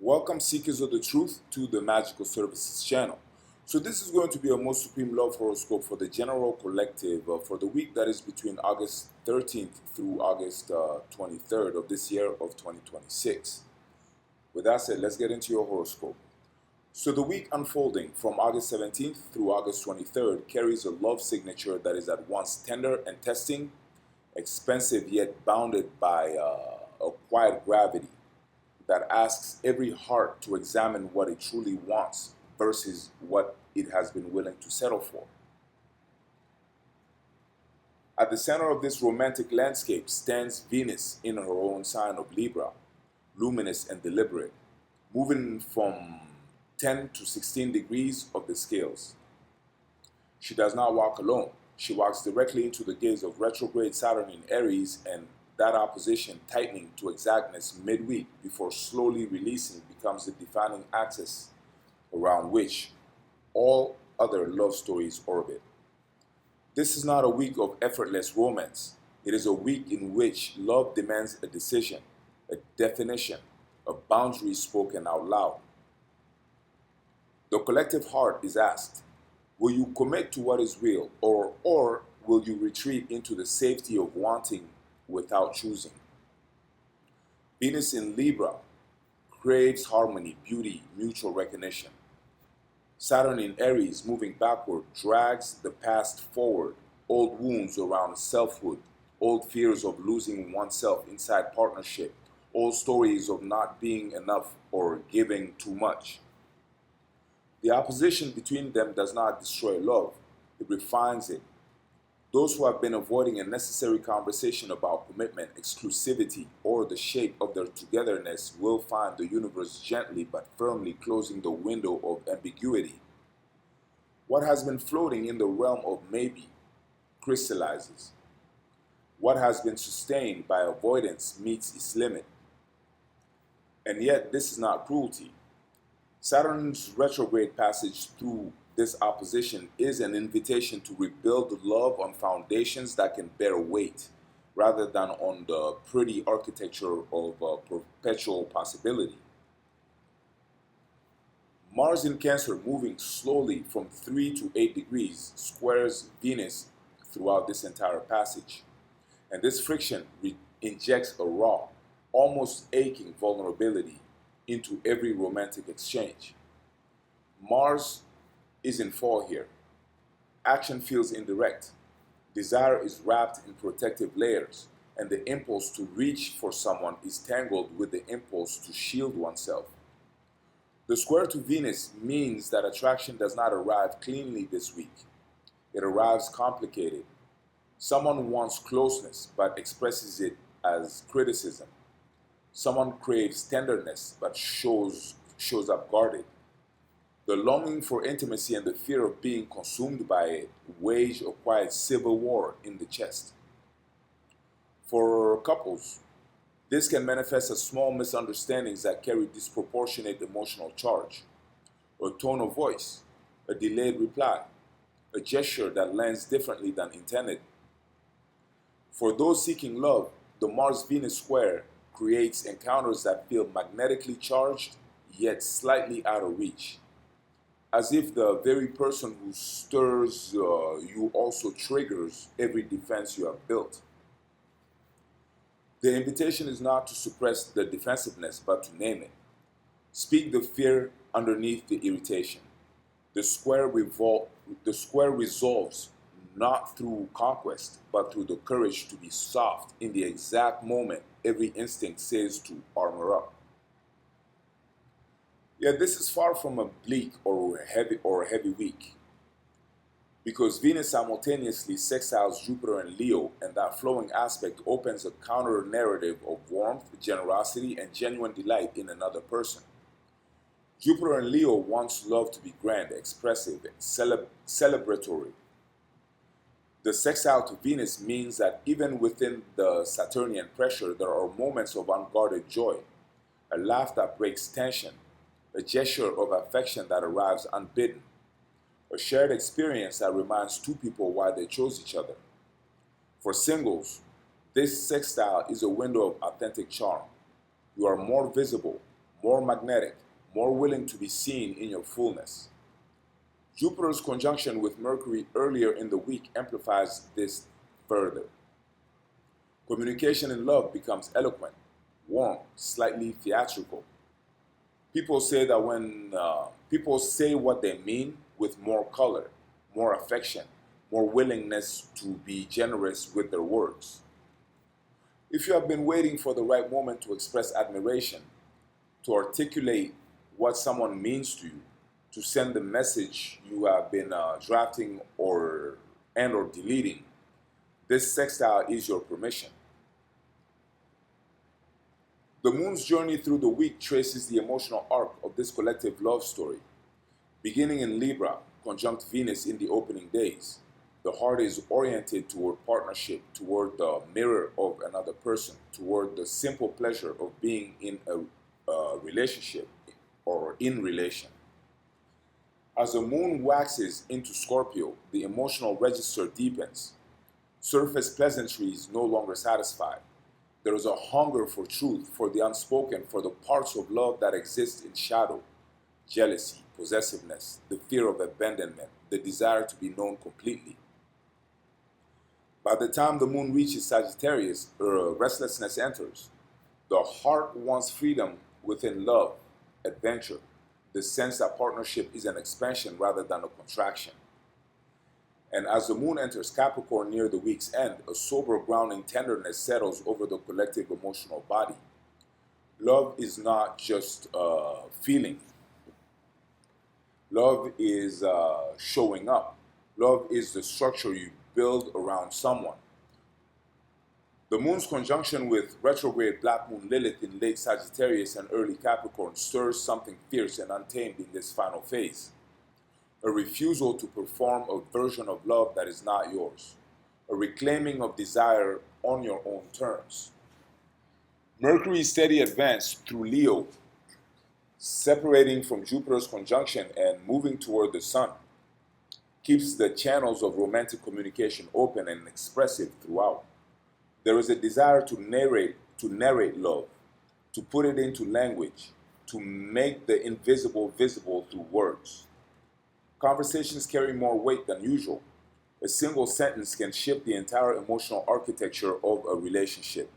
Welcome seekers of the truth to the Magical Services channel. So this is going to be a most supreme love horoscope for the general collective for the week that is between August 13th through August 23rd of this year of 2026. With that said, let's get into your horoscope. So the week unfolding from August 17th through August 23rd carries a love signature that is at once tender and testing, expensive yet bounded by a quiet gravity that asks every heart to examine what it truly wants versus what it has been willing to settle for. At the center of this romantic landscape stands Venus in her own sign of Libra, luminous and deliberate, moving from 10 to 16 degrees of the scales. She does not walk alone. She walks directly into the gaze of retrograde Saturn in Aries, and that opposition tightening to exactness midweek before slowly releasing becomes the defining axis around which all other love stories orbit. This is not a week of effortless romance. It is a week in which love demands a decision, a definition, a boundary spoken out loud. The collective heart is asked, will you commit to what is real, or will you retreat into the safety of wanting without choosing? Venus in Libra craves harmony, beauty, mutual recognition. Saturn in Aries, moving backward, drags the past forward, old wounds around selfhood, old fears of losing oneself inside partnership, old stories of not being enough or giving too much. The opposition between them does not destroy love, it refines it. Those who have been avoiding a necessary conversation about commitment, exclusivity, or the shape of their togetherness will find the universe gently but firmly closing the window of ambiguity. What has been floating in the realm of maybe crystallizes. What has been sustained by avoidance meets its limit. And yet, this is not cruelty. Saturn's retrograde passage through this opposition is an invitation to rebuild love on foundations that can bear weight, rather than on the pretty architecture of perpetual possibility. Mars in Cancer, moving slowly from 3 to 8 degrees, squares Venus throughout this entire passage. And this friction injects a raw, almost aching vulnerability into every romantic exchange. Mars is in fall here. Action feels indirect. Desire is wrapped in protective layers, and the impulse to reach for someone is tangled with the impulse to shield oneself. The square to Venus means that attraction does not arrive cleanly this week. It arrives complicated. Someone wants closeness but expresses it as criticism. Someone craves tenderness but shows up guarded. The longing for intimacy and the fear of being consumed by it wage a quiet civil war in the chest. For couples, this can manifest as small misunderstandings that carry disproportionate emotional charge. A tone of voice, a delayed reply, a gesture that lands differently than intended. For those seeking love, the Mars-Venus square creates encounters that feel magnetically charged, yet slightly out of reach. As if the very person who stirs you also triggers every defense you have built. The invitation is not to suppress the defensiveness, but to name it. Speak the fear underneath the irritation. The square resolves not through conquest, but through the courage to be soft in the exact moment every instinct says to armor up. Yet this is far from a bleak or a heavy week, because Venus simultaneously sextiles Jupiter and Leo, and that flowing aspect opens a counter-narrative of warmth, generosity, and genuine delight in another person. Jupiter and Leo wants love to be grand, expressive, and celebratory. The sextile to Venus means that even within the Saturnian pressure, there are moments of unguarded joy, a laugh that breaks tension, a gesture of affection that arrives unbidden, a shared experience that reminds two people why they chose each other. For singles, this sextile is a window of authentic charm. You are more visible, more magnetic, more willing to be seen in your fullness. Jupiter's conjunction with Mercury earlier in the week amplifies this further. Communication in love becomes eloquent, warm, slightly theatrical. People say that when people say what they mean with more color, more affection, more willingness to be generous with their words. If you have been waiting for the right moment to express admiration, to articulate what someone means to you, to send the message you have been drafting or deleting, this sextile is your permission. The moon's journey through the week traces the emotional arc of this collective love story. Beginning in Libra, conjunct Venus in the opening days, the heart is oriented toward partnership, toward the mirror of another person, toward the simple pleasure of being in a relationship or in relation. As the moon waxes into Scorpio, the emotional register deepens. Surface pleasantries no longer satisfy. There is a hunger for truth, for the unspoken, for the parts of love that exist in shadow. Jealousy, possessiveness, the fear of abandonment, the desire to be known completely. By the time the moon reaches Sagittarius, restlessness enters. The heart wants freedom within love, adventure, the sense that partnership is an expansion rather than a contraction. And as the moon enters Capricorn near the week's end, a sober, grounding tenderness settles over the collective emotional body. Love is not just a feeling. Love is showing up. Love is the structure you build around someone. The moon's conjunction with retrograde Black Moon Lilith in late Sagittarius and early Capricorn stirs something fierce and untamed in this final phase. A refusal to perform a version of love that is not yours. A reclaiming of desire on your own terms. Mercury's steady advance through Leo, separating from Jupiter's conjunction and moving toward the Sun, keeps the channels of romantic communication open and expressive throughout. There is a desire to narrate love, to put it into language, to make the invisible visible through words. Conversations carry more weight than usual. A single sentence can shift the entire emotional architecture of a relationship.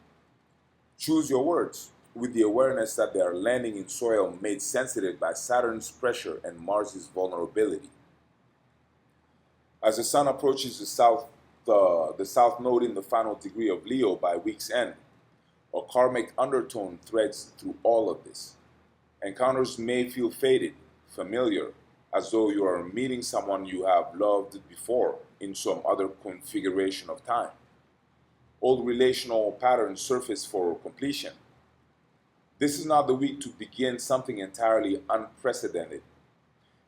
Choose your words with the awareness that they are landing in soil made sensitive by Saturn's pressure and Mars's vulnerability. As the Sun approaches the South Node in the final degree of Leo by week's end, a karmic undertone threads through all of this. Encounters may feel faded, familiar, as though you are meeting someone you have loved before in some other configuration of time. Old relational patterns surface for completion. This is not the week to begin something entirely unprecedented.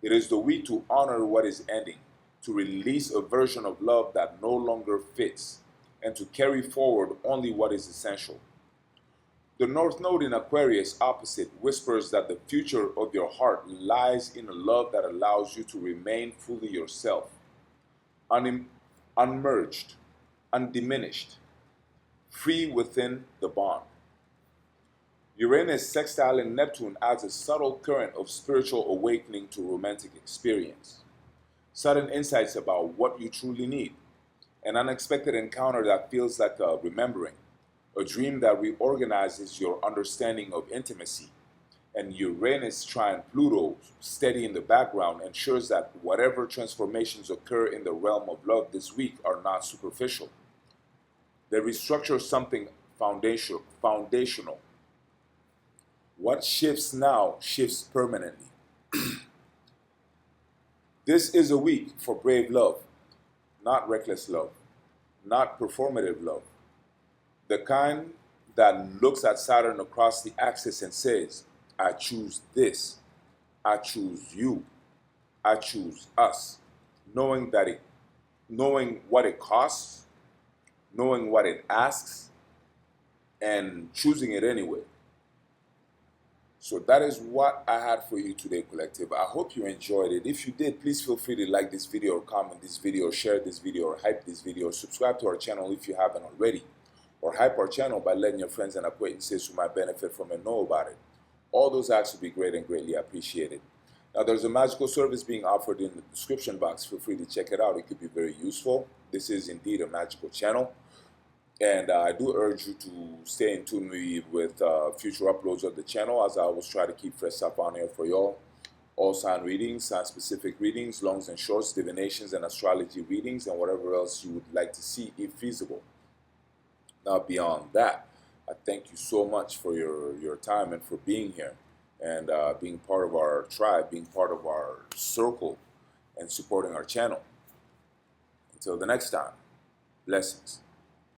It is the week to honor what is ending, to release a version of love that no longer fits, and to carry forward only what is essential. The North Node in Aquarius opposite whispers that the future of your heart lies in a love that allows you to remain fully yourself, unmerged, undiminished, free within the bond. Uranus sextile in Neptune adds a subtle current of spiritual awakening to romantic experience. Sudden insights about what you truly need. An unexpected encounter that feels like a remembering. A dream that reorganizes your understanding of intimacy. And Uranus trine Pluto, steady in the background, ensures that whatever transformations occur in the realm of love this week are not superficial. They restructure something foundational. What shifts now shifts permanently. This is a week for brave love, not reckless love, not performative love. The kind that looks at Saturn across the axis and says, I choose this, I choose you, I choose us, knowing what it costs, knowing what it asks, and choosing it anyway. So that is what I had for you today, collective. I hope you enjoyed it. If you did, please feel free to like this video or comment this video or share this video or hype this video or subscribe to our channel if you haven't already. Or hype our channel by letting your friends and acquaintances who might benefit from it know about it. All those acts would be great and greatly appreciated. Now, there's a magical service being offered in the description box. Feel free to check it out. It could be very useful. This is indeed a magical channel. And I do urge you to stay in tune with future uploads of the channel, as I always try to keep fresh stuff on here for y'all. All sign readings, sign-specific readings, longs and shorts, divinations, and astrology readings, and whatever else you would like to see if feasible. Now, beyond that, I thank you so much for your time and for being here and being part of our tribe, being part of our circle, and supporting our channel. Until the next time, blessings.